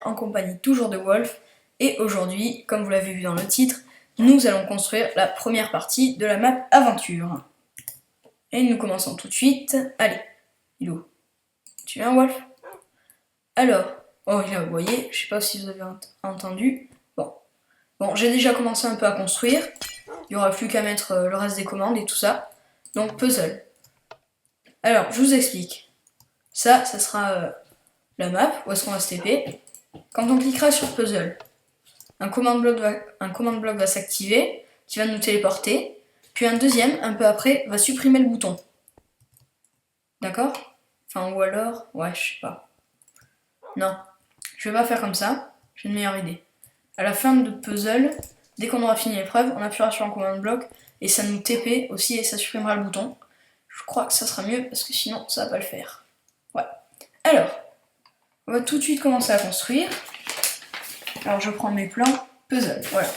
en compagnie toujours de Wolf. Et aujourd'hui, comme vous l'avez vu dans le titre, nous allons construire la première partie de la map aventure. Et nous commençons tout de suite. Allez, il est où? Tu viens, Wolf? Alors, oh là, vous voyez, je sais pas si vous avez entendu. Bon, j'ai déjà commencé un peu à construire. Il n'y aura plus qu'à mettre le reste des commandes et tout ça. Donc, puzzle. Alors, je vous explique. Ça sera la map, où est-ce qu'on va se TP. Quand on cliquera sur puzzle, un command block va s'activer, qui va nous téléporter. Puis un deuxième, un peu après, va supprimer le bouton. D'accord? Enfin, ou alors, ouais, je sais pas. Non, je vais pas faire comme ça. J'ai une meilleure idée. À la fin de puzzle, dès qu'on aura fini l'épreuve, on appuiera sur un command block et ça nous TP aussi et ça supprimera le bouton. Je crois que ça sera mieux parce que sinon ça va pas le faire. Ouais. Alors, on va tout de suite commencer à construire. Alors je prends mes plans. Puzzle, voilà.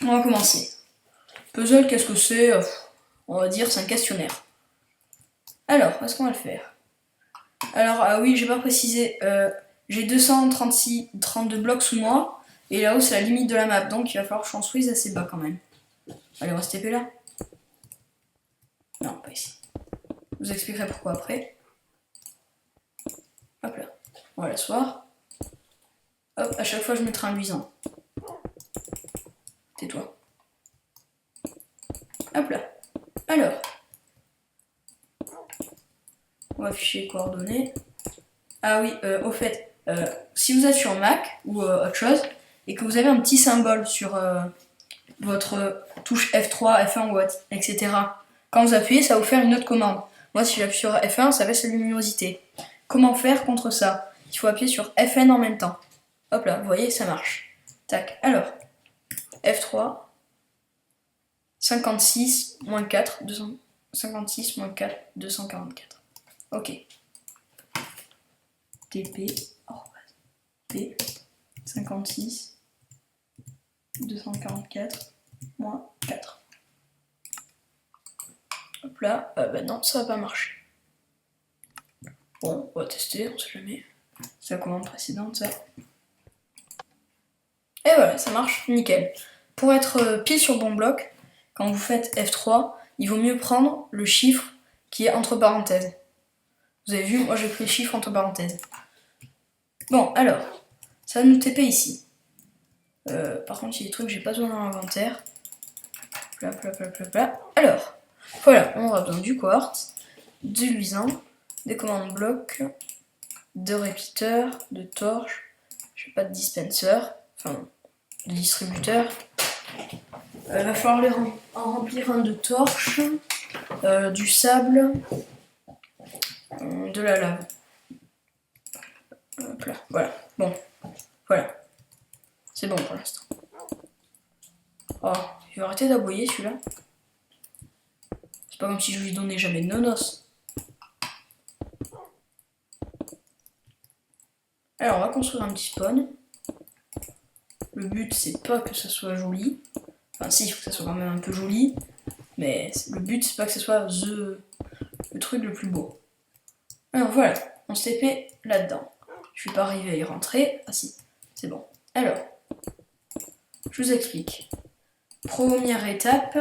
On va commencer. Puzzle, qu'est-ce que c'est? On va dire c'est un questionnaire. Alors, est-ce qu'on va le faire? Alors, ah oui, j'ai pas précisé. J'ai 232 blocs sous moi. Et là-haut, c'est la limite de la map. Donc, il va falloir que je construise assez bas quand même. Allez, on va se TP là. Non, pas ici. Je vous expliquerai pourquoi après. Hop là. On va l'asseoir. Hop, à chaque fois, je mettrai un luisant. Tais-toi. Hop là. Alors. On va afficher les coordonnées. Ah oui, au fait, si vous êtes sur Mac ou autre chose, et que vous avez un petit symbole sur votre touche F3, F1 ou etc. Quand vous appuyez, ça va vous faire une autre commande. Moi, si j'appuie sur F1, ça baisse la luminosité. Comment faire contre ça? Il faut appuyer sur Fn en même temps. Hop là, vous voyez, ça marche. Tac, alors, F3, 56, moins 4, 56, moins 4, 244. Ok. TP, P, 56, 244, moins 4. Hop là, bah non, ça va pas marcher. Bon, on va tester, on sait jamais. C'est la commande précédente, ça. Et voilà, ça marche, nickel. Pour être pile sur bon bloc, quand vous faites F3, il vaut mieux prendre le chiffre qui est entre parenthèses. Vous avez vu, moi j'ai pris le chiffre entre parenthèses. Bon, alors, ça va nous TP ici. Par contre, il y a des trucs que j'ai pas besoin dans l'inventaire. Alors, voilà, on aura besoin du quartz, du luisant, des commandes blocs, de répéteurs, de torches, je sais pas de dispenser, enfin de distributeur. Il va falloir en remplir un de torches, du sable, de la lave. Hop là, voilà, bon, voilà. C'est bon pour l'instant. Oh, il va arrêter d'aboyer celui-là. C'est pas comme si je lui donnais jamais de nonos. Alors, on va construire un petit spawn. Le but, c'est pas que ça soit joli. Enfin, si, il faut que ça soit quand même un peu joli. Mais le but, c'est pas que ce soit le truc le plus beau. Alors voilà, on se TP là-dedans. Je suis pas arrivé à y rentrer. Ah si, c'est bon. Alors, je vous explique. Première étape,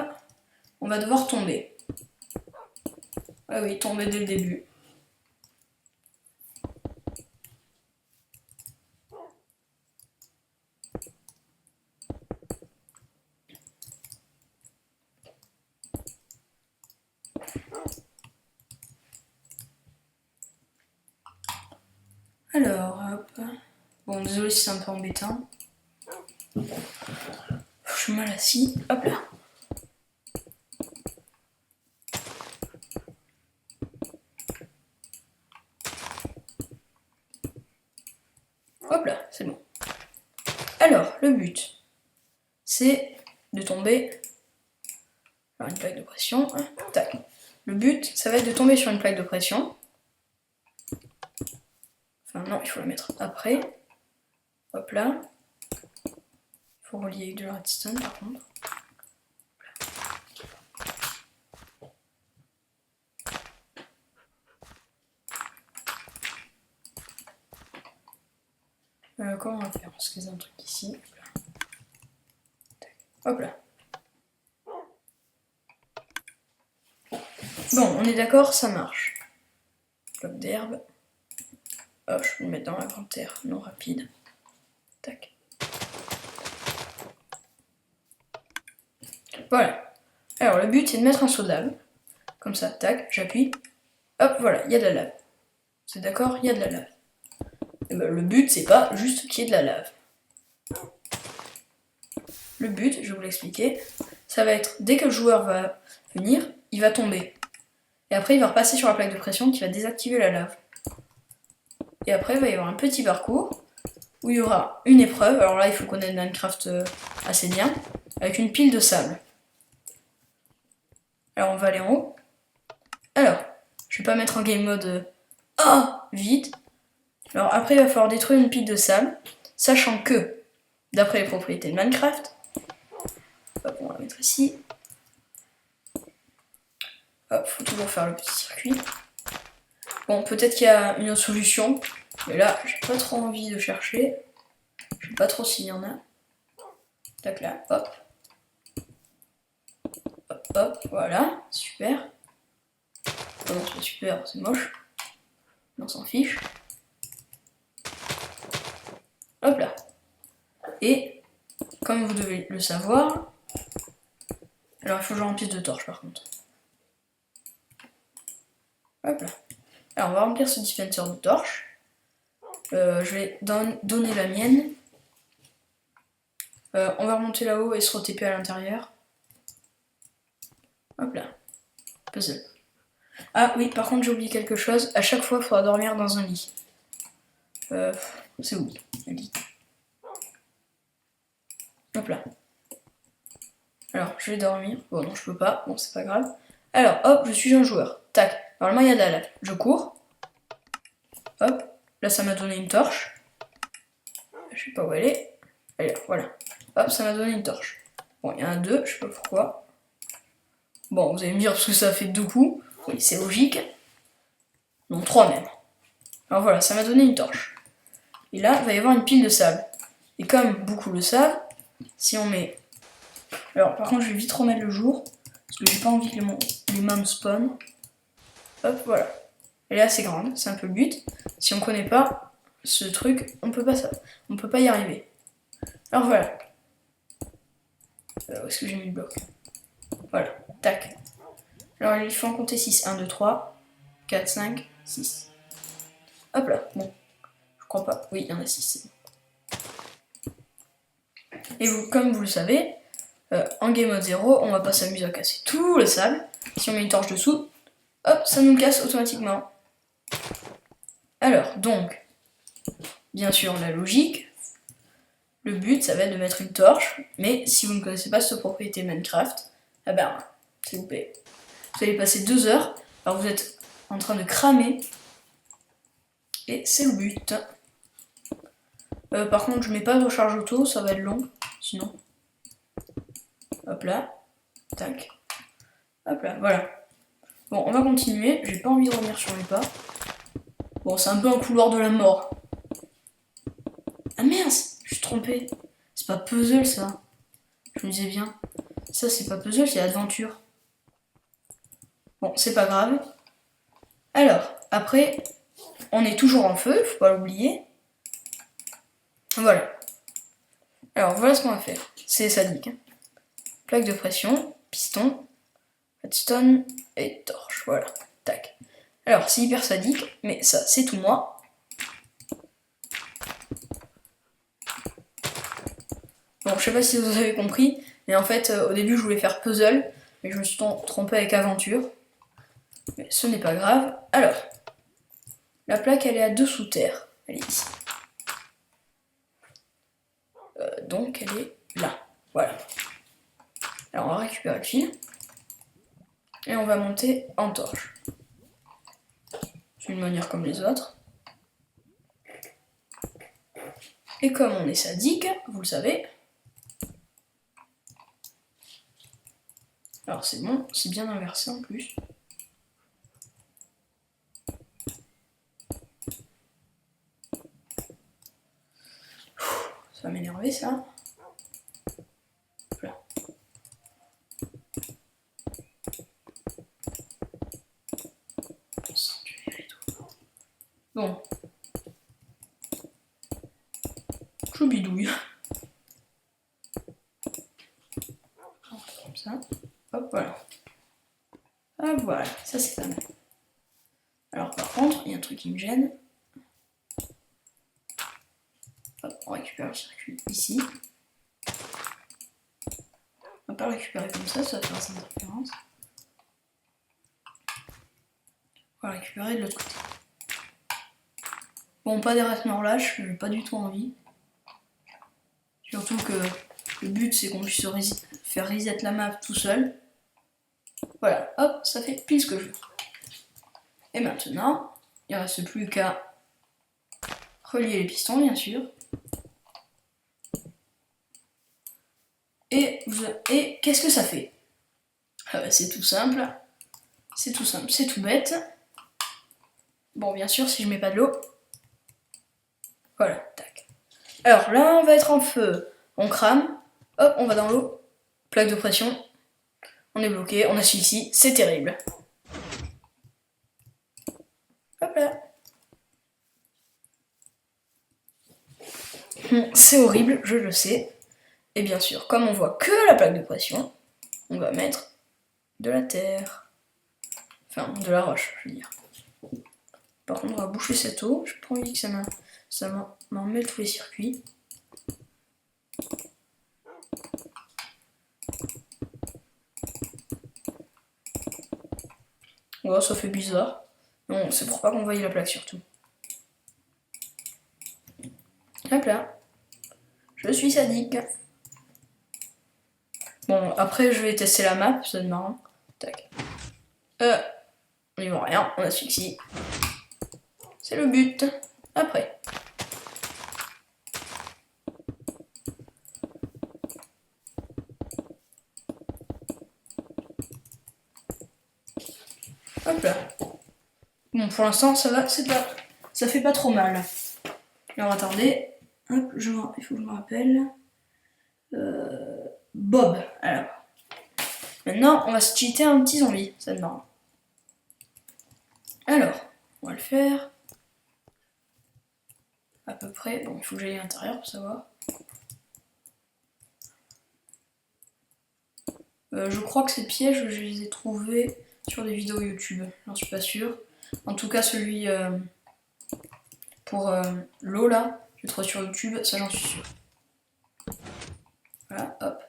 on va devoir tomber. Ah oui, tomber dès le début. Alors, hop. Bon, désolé si c'est un peu embêtant. Je suis mal assis. Hop là. Hop là, c'est bon. Alors, le but, c'est de tomber sur une plaque de pression. Tac. Le but, ça va être de tomber sur une plaque de pression. Enfin non, il faut la mettre après. Hop là. Il faut relier avec de la redstone par contre. Comment on va faire? Parce qu'il y a un truc ici. Hop là. Bon, on est d'accord, ça marche. Bloc d'herbe. Hop, je peux le mettre dans l'inventaire, non rapide. Tac. Voilà. Alors le but c'est de mettre un seau de lave. Comme ça, tac, j'appuie. Hop, voilà, il y a de la lave. C'est d'accord, il y a de la lave. Et ben, le but c'est pas juste qu'il y ait de la lave. Le but, je vais vous l'expliquer, ça va être dès que le joueur va venir, il va tomber. Et après il va repasser sur la plaque de pression qui va désactiver la lave. Et après il va y avoir un petit parcours où il y aura une épreuve. Alors là il faut connaître Minecraft assez bien, avec une pile de sable. Alors on va aller en haut. Alors, je vais pas mettre en game mode vite. Alors après il va falloir détruire une pile de sable, sachant que, d'après les propriétés de Minecraft, hop, on va la mettre ici. Hop, faut toujours faire le petit circuit. Bon, peut-être qu'il y a une autre solution, mais là, j'ai pas trop envie de chercher. Je sais pas trop s'il y en a. Tac là, hop. Hop, hop, voilà, super. Oh non, c'est pas super, c'est moche. On s'en fiche. Hop là. Et, comme vous devez le savoir, alors il faut que je remplisse de torches par contre. Hop là. Alors on va remplir ce dispenser de torches. Je vais donner la mienne. On va remonter là-haut et se re-TP à l'intérieur. Hop là. Puzzle. Ah oui, par contre j'ai oublié quelque chose. À chaque fois, il faudra dormir dans un lit. C'est où le lit? Hop là. Alors, je vais dormir. Bon, non, je peux pas. Bon, c'est pas grave. Alors, hop, je suis un joueur. Tac. Normalement, il y a de la lave. Je cours. Hop. Là, ça m'a donné une torche. Je sais pas où elle est. Allez, voilà. Hop, ça m'a donné une torche. Bon, il y en a deux, je sais pas pourquoi. Bon, vous allez me dire parce que ça fait deux coups. Oui, c'est logique. Non, trois même. Alors voilà, ça m'a donné une torche. Et là, il va y avoir une pile de sable. Et comme beaucoup le savent, si on met... Alors, par contre, je vais vite remettre le jour. Parce que j'ai pas envie que les mômes spawn. Hop, voilà. Elle est assez grande, c'est un peu le but. Si on connaît pas ce truc, on peut pas y arriver. Alors voilà. Où est-ce que j'ai mis le bloc? Voilà, tac. Alors il faut en compter 6. 1, 2, 3, 4, 5, 6. Hop là, bon. Je crois pas. Oui, il y en a 6. Et vous, comme vous le savez, en game mode 0, on va pas s'amuser à casser tout le sable. Si on met une torche dessous, hop, ça nous le casse automatiquement. Alors, donc, bien sûr, la logique, le but, ça va être de mettre une torche, mais si vous ne connaissez pas cette propriété Minecraft, ah ben, s'il vous plaît, vous allez passer 2 heures, alors vous êtes en train de cramer, et c'est le but. Par contre, je mets pas de recharge auto, ça va être long, sinon. Hop là, tac, hop là, voilà. Bon, on va continuer, j'ai pas envie de revenir sur les pas. Bon, c'est un peu un couloir de la mort. Ah mince, je suis trompé. C'est pas puzzle ça. Je me disais bien. Ça c'est pas puzzle, c'est aventure. Bon, c'est pas grave. Alors, après, on est toujours en feu, faut pas l'oublier. Voilà. Alors voilà ce qu'on va faire. C'est sadique. Plaque de pression, piston, redstone et torche. Voilà. Tac. Alors, c'est hyper sadique, mais ça, c'est tout moi. Bon, je sais pas si vous avez compris, mais en fait, au début, je voulais faire puzzle, mais je me suis trompé avec aventure. Mais ce n'est pas grave. Alors, la plaque, elle est à dessous terre. Elle est ici. Donc, elle est là. Voilà. Alors, on va récupérer le fil. Et on va monter en torche. D'une manière comme les autres. Et comme on est sadique, vous le savez. Alors c'est bon, c'est bien inversé en plus. Ça va m'énerver ça. Voilà. Bon. Je bidouille. Comme ça. Hop, voilà. Ah voilà, ça c'est pas mal. Alors par contre, il y a un truc qui me gêne. Hop, on récupère le circuit ici. On va pas le récupérer comme ça va faire cette interférence. On va le récupérer de l'autre côté. Bon, pas des lâche, j'ai pas du tout envie. Surtout que le but c'est qu'on puisse faire reset la map tout seul. Voilà, hop, ça fait pile ce que je veux. Et maintenant, il ne reste plus qu'à relier les pistons, bien sûr. Et qu'est-ce que ça fait? C'est tout simple. C'est tout simple, c'est tout bête. Bon, bien sûr, si je mets pas de l'eau. Voilà, tac. Alors là, on va être en feu. On crame. Hop, on va dans l'eau. Plaque de pression. On est bloqué, on a celui-ci. C'est terrible. Hop là. C'est horrible, je le sais. Et bien sûr, comme on voit que la plaque de pression, on va mettre de la terre. Enfin, de la roche, je veux dire. Par contre, on va boucher cette eau. J'ai pas envie que ça m'en mêle tous les circuits. Ouais, ça fait bizarre. Non, c'est pour pas qu'on voie la plaque surtout. Hop là. Je suis sadique. Bon, après je vais tester la map, c'est marrant. Tac. On y voit rien, on asphyxie. C'est le but. Après. Hop là. Bon, pour l'instant ça va, ça fait pas trop mal. Alors attendez. Hop, il faut que je me rappelle. Bob. Alors. Maintenant, on va se cheater un petit zombie, c'est marrant. Alors, on va le faire. À peu près. Bon, il faut que j'aille à l'intérieur pour savoir. Je crois que ces pièges, je les ai trouvés sur des vidéos YouTube. J'en suis pas sûre. En tout cas, celui pour l'eau là, je l'ai trouvé sur YouTube, ça j'en suis sûre. Voilà, hop.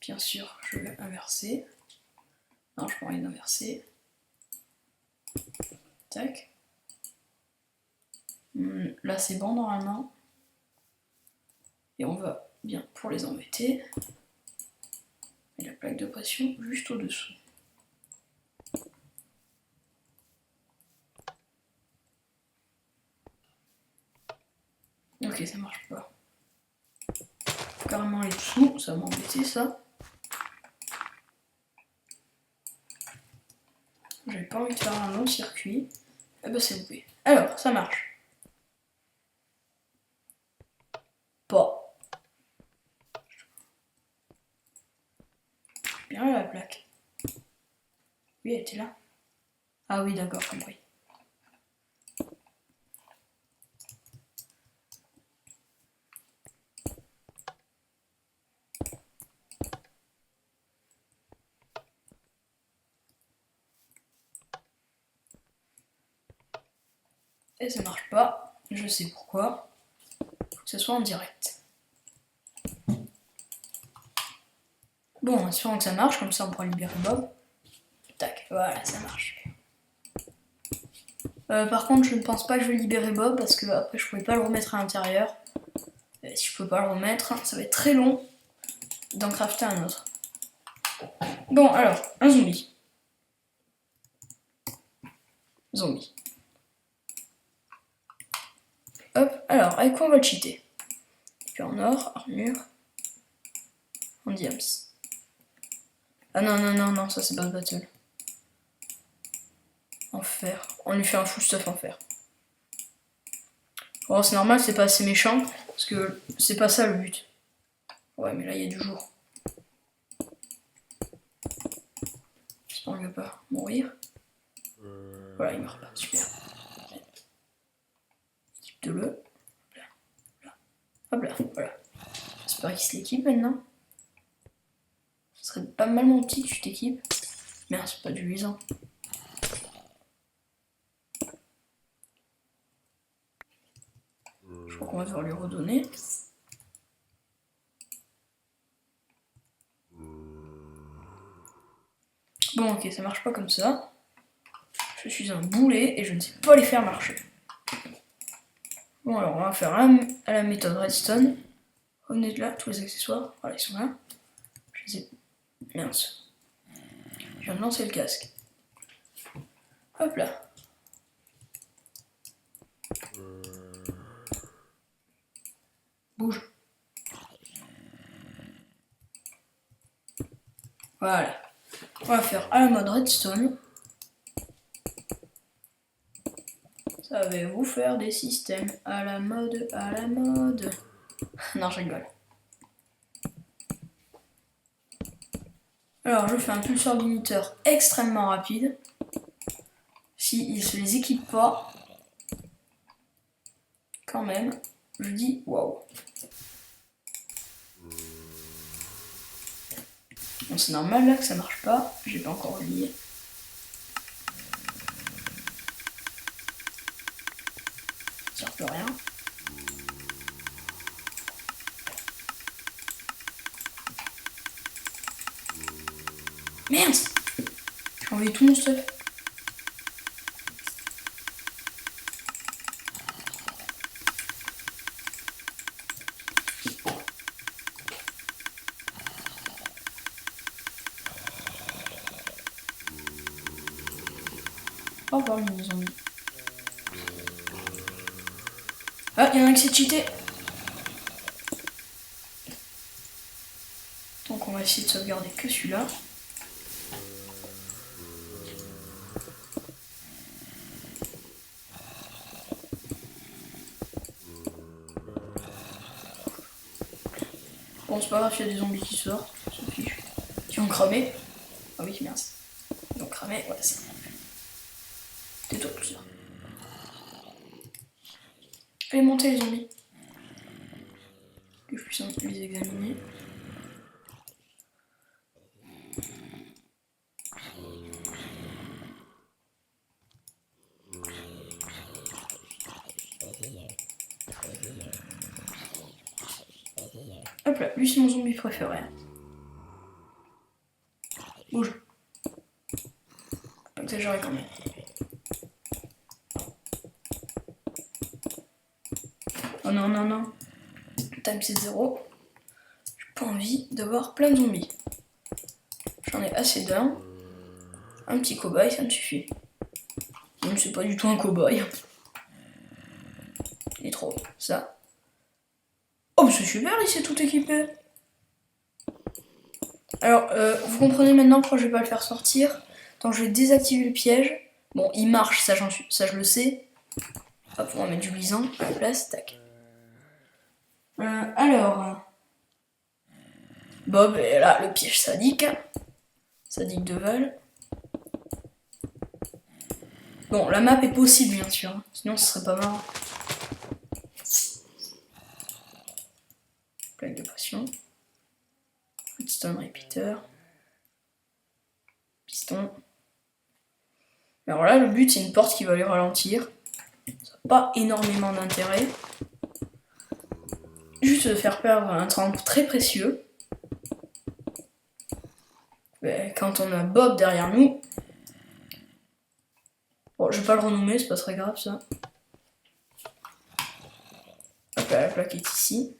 Bien sûr, je vais inverser. Non, je prends rien d'inverser. Tac. Là, c'est bon normalement. Et on va bien pour les embêter. Et la plaque de pression juste au-dessous. Ok, ça marche pas. Carrément les dessous, ça va m'embêter ça. J'avais pas envie de faire un long circuit. Eh ben c'est loupé. Alors, ça marche. Pas. Bien là, la plaque. Oui, elle était là. Ah oui, d'accord, compris. Et ça marche pas. Je sais pourquoi. Faut que ce soit en direct. Bon, espérons que ça marche, comme ça on pourra libérer Bob. Tac, voilà, ça marche. Par contre, je ne pense pas que je vais libérer Bob parce que après je pouvais pas le remettre à l'intérieur. Si je peux pas le remettre, ça va être très long d'en crafter un autre. Bon, alors, un zombie. Zombie. Hop, alors, avec quoi on va le cheater? Puis en or, armure, en diams. Ah non, non, non, non, ça c'est pas le battle. En fer. On lui fait un full stuff en fer. Bon, c'est normal, c'est pas assez méchant, parce que c'est pas ça le but. Ouais, mais là, il y a du jour. J'espère qu'il va pas mourir. Voilà, il meurt pas, super. Équipe de le. Là. Hop là, voilà. J'espère qu'il se l'équipe maintenant. Ce serait pas mal mon petit que tu t'équipes. Merde, c'est pas du luisant. Je crois qu'on va devoir lui redonner. Bon, ok, ça marche pas comme ça. Je suis un boulet et je ne sais pas les faire marcher. Bon, alors on va faire à la méthode Redstone. Revenez de là, tous les accessoires. Voilà, ils sont là. Je les ai. Mince. Je viens de lancer le casque. Hop là. Bouge. Voilà. On va faire à la mode Redstone. Savez-vous faire des systèmes à la mode, à la mode? Non, je rigole. Alors, je fais un pulseur limiteur extrêmement rapide. S'il ne se les équipe pas, quand même, je dis waouh. Bon, c'est normal là que ça marche pas, j'ai pas encore oublié. Ça sert plus rien. Merde! J'ai enlevé tout mon stuff. Au revoir les zombies. Ah, il y en a un qui s'est cheaté. Donc on va essayer de sauvegarder que celui-là. Bon, c'est pas grave, il y a des zombies qui sortent, se fiche. Qui ont cramé. Ah oui, merci. Ils ont cramé, ouais, c'est bon. Tais-toi, tout ça. Allez, montez les zombies. Que je puisse les examiner. Hop là, lui c'est mon zombie préféré. Bouge. Pas exagéré quand même. Oh non, non, non. Time c'est 0. J'ai pas envie d'avoir plein de zombies. J'en ai assez d'un. Un petit cobaye, ça me suffit. Même c'est pas du tout un cobaye. Il est trop. Ça. Oh, c'est super, il s'est tout équipé. Alors, vous comprenez maintenant pourquoi je vais pas le faire sortir. Donc, je vais désactiver le piège. Bon, il marche, ça, ça je le sais. Hop, on va mettre du luisant à la place. Tac. Alors. Bob est là, le piège sadique. Sadique de Val. Bon, la map est possible, bien sûr. Sinon, ce serait pas marrant. Plaque de pression. Redstone repeater. Piston. Alors là, le but, c'est une porte qui va les ralentir. Ça n'a pas énormément d'intérêt. Juste de faire perdre un temps très précieux. Mais quand on a Bob derrière nous. Bon, je vais pas le renommer, c'est pas très grave ça. Hop là, la plaque est ici.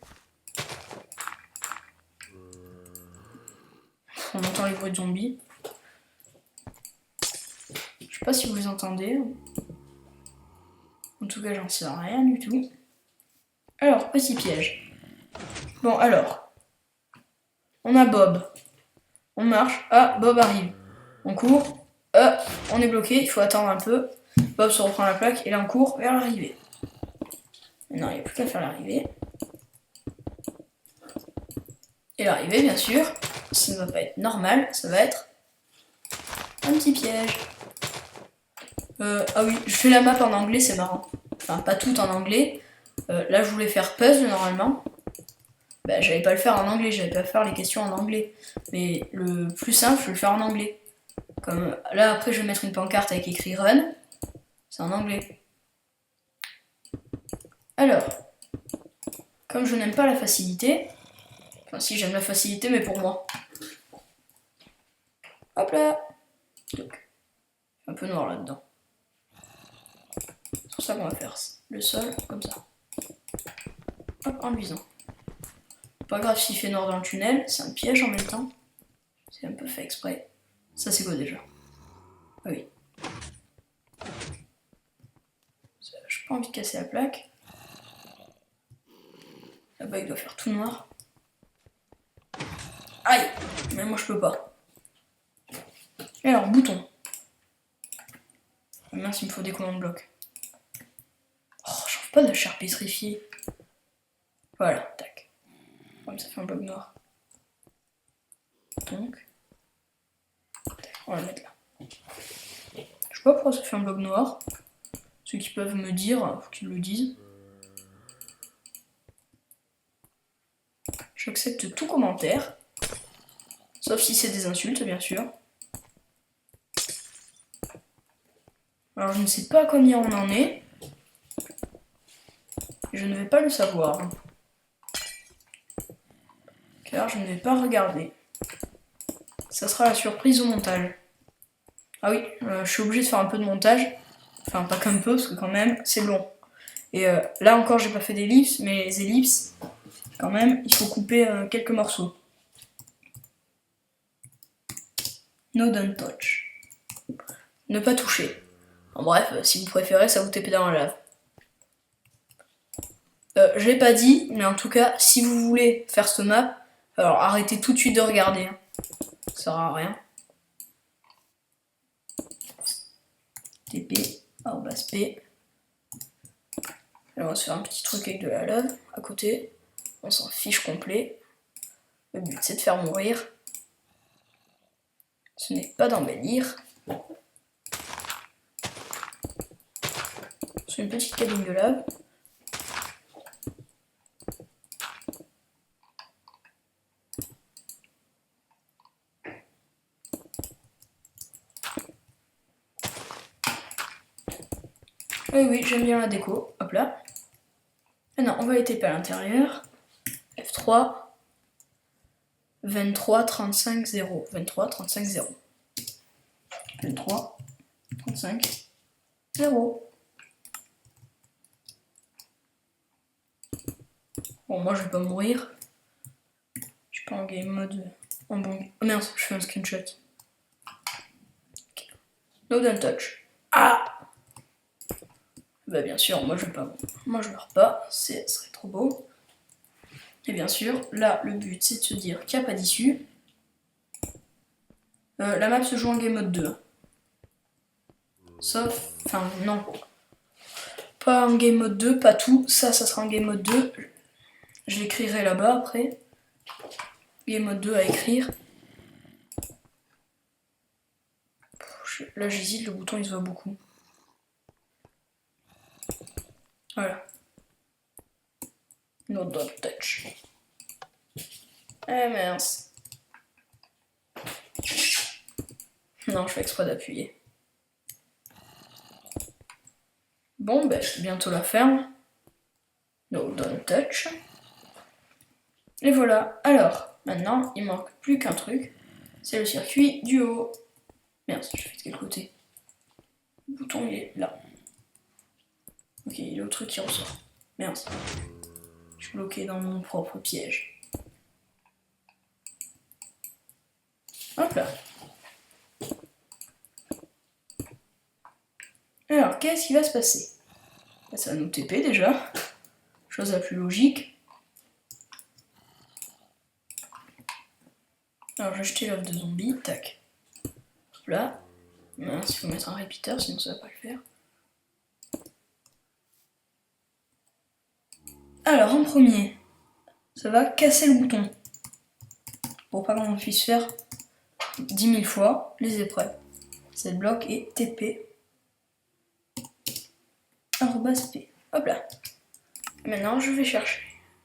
On entend les bruits de zombies. Je sais pas si vous les entendez. En tout cas, j'en sais rien du tout. Alors, petit piège. Bon, alors. On a Bob. On marche. Ah, Bob arrive. On court. On est bloqué. Il faut attendre un peu. Bob se reprend la plaque et là on court vers l'arrivée. Maintenant, il n'y a plus qu'à faire l'arrivée. Et l'arrivée, bien sûr, ça ne va pas être normal, ça va être un petit piège. Ah oui, je fais la map en anglais, c'est marrant. Enfin, pas tout en anglais. Là, je voulais faire puzzle normalement. Bah, j'allais pas le faire en anglais, j'allais pas faire les questions en anglais. Mais le plus simple, je vais le faire en anglais. Comme là, après, je vais mettre une pancarte avec écrit run. C'est en anglais. Alors, comme je n'aime pas la facilité, enfin si j'aime la facilité, mais pour moi. Hop là. Donc, un peu noir là-dedans. C'est pour ça qu'on va faire le sol comme ça. Hop, en luisant. Pas grave s'il fait noir dans le tunnel, c'est un piège en même temps. C'est un peu fait exprès. Ça c'est quoi déjà? Ah oui. J'ai pas envie de casser la plaque. Là-bas il doit faire tout noir. Aïe! Mais moi je peux pas. Et alors, bouton. Ah, mince, il me faut des commandes blocs. Oh, j'en veux pas de la chair pétrifiée. Voilà, tac. Comme ça fait un bloc noir. Donc, tac, on va le mettre là. Je sais pas pourquoi ça fait un bloc noir. Ceux qui peuvent me dire, faut qu'ils le disent. J'accepte tout commentaire. Sauf si c'est des insultes, bien sûr. Alors, je ne sais pas combien on en est. Je ne vais pas le savoir. Car je ne vais pas regarder. Ça sera la surprise au montage. Ah oui, je suis obligée de faire un peu de montage. Enfin, pas qu'un peu, parce que quand même, c'est long. Et là encore, j'ai pas fait d'ellipse, mais les ellipses, quand même, il faut couper quelques morceaux. No don't touch. Ne pas toucher. En bref, si vous préférez, ça vous tape dans la lave. Je l'ai pas dit, mais en tout cas, si vous voulez faire ce map, alors arrêtez tout de suite de regarder. Hein. Ça sert à rien. TP, arrobas P. Là, on va se faire un petit truc avec de la lave à côté. On s'en fiche complet. Le but, c'est de faire mourir. Ce n'est pas d'embellir. C'est une petite cabine de lave. Oui, oui, j'aime bien la déco. Hop là. Maintenant, on va les taper à l'intérieur. F3. 23, 35, 0. 23, 35, 0. 23, 35, 0. Bon, moi, je vais pas mourir. Je suis pas en game mode... En bon... Oh merde, je fais un screenshot. Okay. No don't touch. Ah! Bah bien sûr, moi je vais pas. Moi je meurs pas, ce serait trop beau. Et bien sûr, là le but c'est de se dire qu'il n'y a pas d'issue. La map se joue en game mode 2. Sauf. Enfin non. Pas en game mode 2, pas tout. Ça sera en game mode 2. Je l'écrirai là-bas après. Game mode 2 à écrire. Là j'hésite, le bouton il se voit beaucoup. Voilà. No don't touch. Eh mince. Non, je fais exprès d'appuyer. Bon, ben, bientôt la ferme. No don't touch. Et voilà. Alors, maintenant, il manque plus qu'un truc. C'est le circuit du haut. Merde, je fais de quel côté? Le bouton, il est là. Ok, il est au truc qui ressort. Merde. Je suis bloqué dans mon propre piège. Hop là. Alors, qu'est-ce qui va se passer? Ça va nous TP déjà. Chose la plus logique. Alors, j'ai jeté l'œuf de zombie. Tac. Hop là. Mince, il faut mettre un repeater, sinon ça va pas le faire. Alors, en premier, ça va casser le bouton. Pour pas qu'on puisse faire 10 000 fois les épreuves. Cette bloc est TP. @p. Hop là. Maintenant, je vais chercher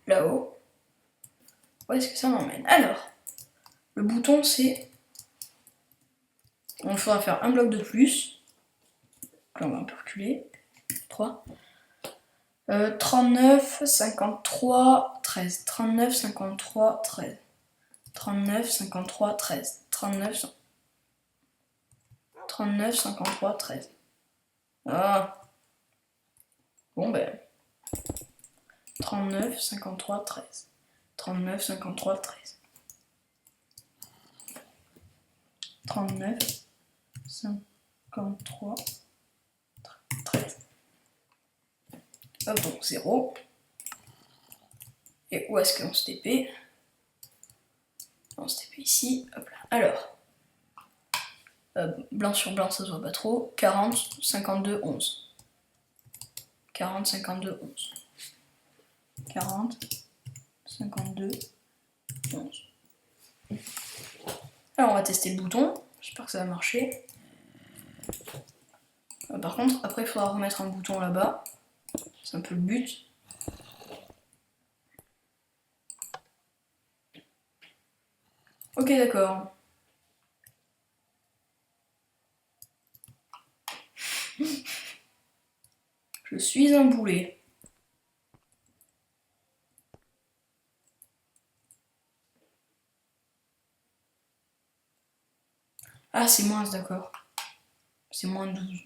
là-haut. Où est-ce que ça m'emmène? Alors, le bouton, c'est... Il faudra faire un bloc de plus. Donc là, on va un peu reculer. 3. 39, 53, 13. 39, 53, 13. 39, 53, 13. 39, 53, 13. Ah. Bon ben. 39, 53, 13. 39, 53, 13. 39, 53, 13. Hop, donc 0. Et où est-ce qu'on se TP? On se TP ici. Hop là. Alors, blanc sur blanc, ça se voit pas trop. 40, 52, 11. 40, 52, 11. 40, 52, 11. Alors, on va tester le bouton. J'espère que ça va marcher. Par contre, après, il faudra remettre un bouton là-bas. C'est un peu le but. Ok, d'accord. Je suis un boulet. Ah, c'est moins, d'accord. C'est moins 12.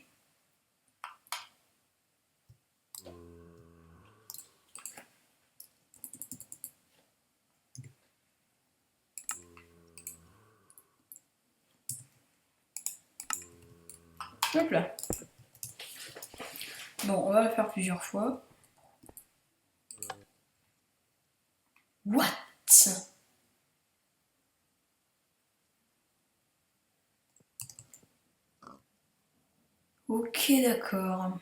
Hop là. Bon, on va le faire plusieurs fois. What? Ok, d'accord.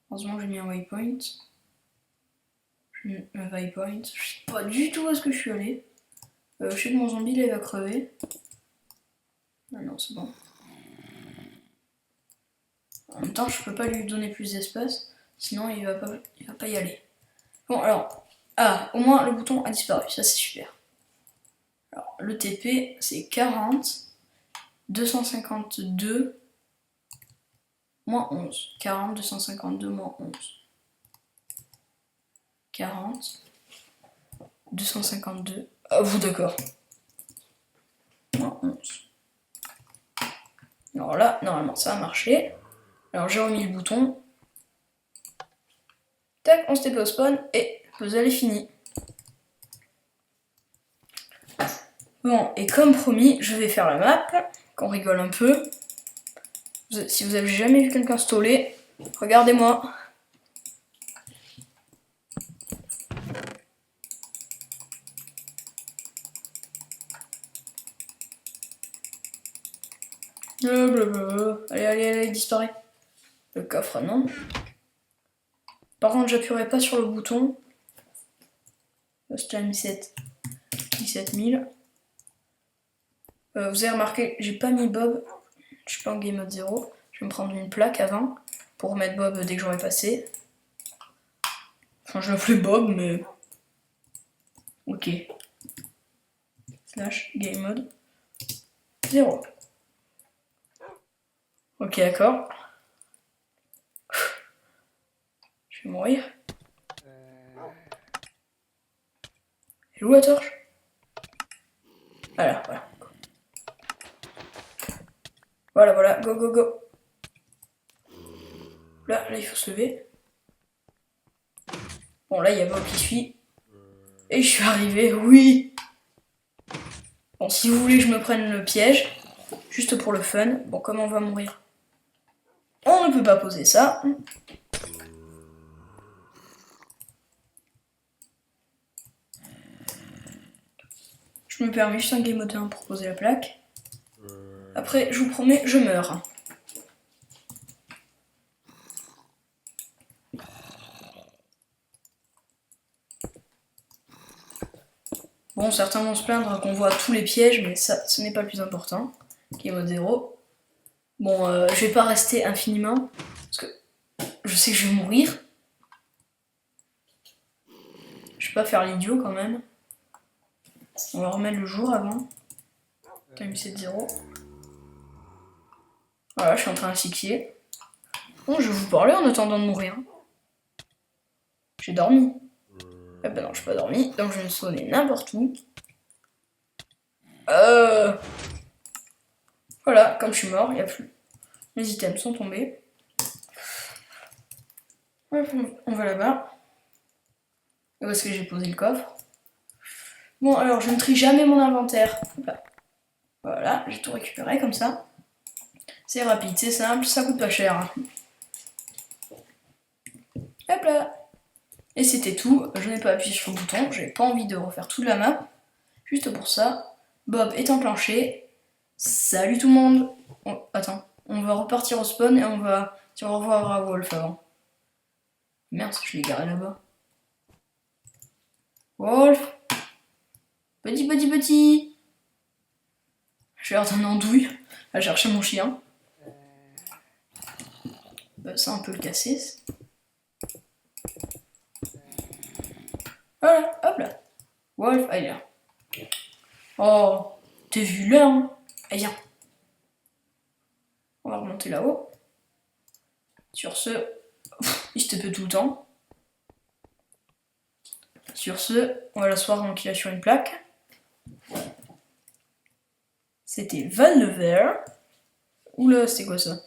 Heureusement que j'ai mis un waypoint. J'ai mis un waypoint. Je sais pas du tout où est-ce que je suis allé. Je sais que mon zombie là, il va crever. Ah non, c'est bon. En même temps, je peux pas lui donner plus d'espace, sinon il va pas y aller. Bon, alors, ah, au moins le bouton a disparu, ça c'est super. Alors, le TP, c'est 40, 252, moins 11. 40, 252, moins 11. 40, 252, ah vous d'accord. Moins 11. Alors là, normalement, ça va marcher. Alors j'ai remis le bouton. Tac, on se TP au spawn et le puzzle est fini. Bon, et comme promis, je vais faire la map, qu'on rigole un peu. Si vous avez jamais vu quelqu'un stoller, regardez-moi. Allez, allez, allez, disparaît. Le coffre, non. Par contre, j'appuierai pas sur le bouton. C'était à 17 000. Vous avez remarqué, j'ai pas mis Bob. Je suis pas en game mode 0. Je vais me prendre une plaque avant pour remettre Bob dès que j'aurai passé. Enfin, je l'appelais Bob, mais. Ok. Slash game mode 0. Ok, d'accord. Je vais mourir. Et où la torche? Voilà, voilà. Voilà, voilà, go, go, go. Là, il faut se lever. Bon, là, il y a Bob qui suit. Et je suis arrivé, oui. Bon, si vous voulez que je me prenne le piège, juste pour le fun. Bon, comment on va mourir? On ne peut pas poser ça. Je me permets juste un game mode 1 pour poser la plaque. Après, je vous promets, je meurs. Bon, certains vont se plaindre qu'on voit tous les pièges, mais ça, ce n'est pas le plus important. Ok, mode 0. Bon, je vais pas rester infiniment, parce que je sais que je vais mourir. Je vais pas faire l'idiot quand même. On va remettre le jour avant. Time 7-0. Voilà, je suis en train d'asphyxier. Bon, je vais vous parler en attendant de mourir. J'ai dormi. Eh ben non, je suis pas dormi, donc je vais me sonner n'importe où. Voilà, comme je suis mort, il n'y a plus. Les items sont tombés. Hop, on va là-bas. Et où est-ce que j'ai posé le coffre? Bon, alors je ne trie jamais mon inventaire. Voilà, j'ai tout récupéré comme ça. C'est rapide, c'est simple, ça coûte pas cher. Hop là. Et c'était tout, je n'ai pas appuyé sur le bouton, j'ai pas envie de refaire toute la map. Juste pour ça, Bob est enclenché. Salut tout le monde. Attends, on va repartir au spawn et on va dire au revoir à Wolf avant. Merde, je l'ai garé là-bas. Wolf. Petit. J'ai l'air d'un andouille à chercher mon chien. Ça, on peut le casser. Voilà, hop là. Wolf, allez là. Oh, t'es vu là, hein? Allez, viens. On va remonter là-haut. Sur ce, il se tape tout le temps. Sur ce, on va l'asseoir donc il a sur une plaque. C'était Van le Ver. Oula, c'est quoi ça?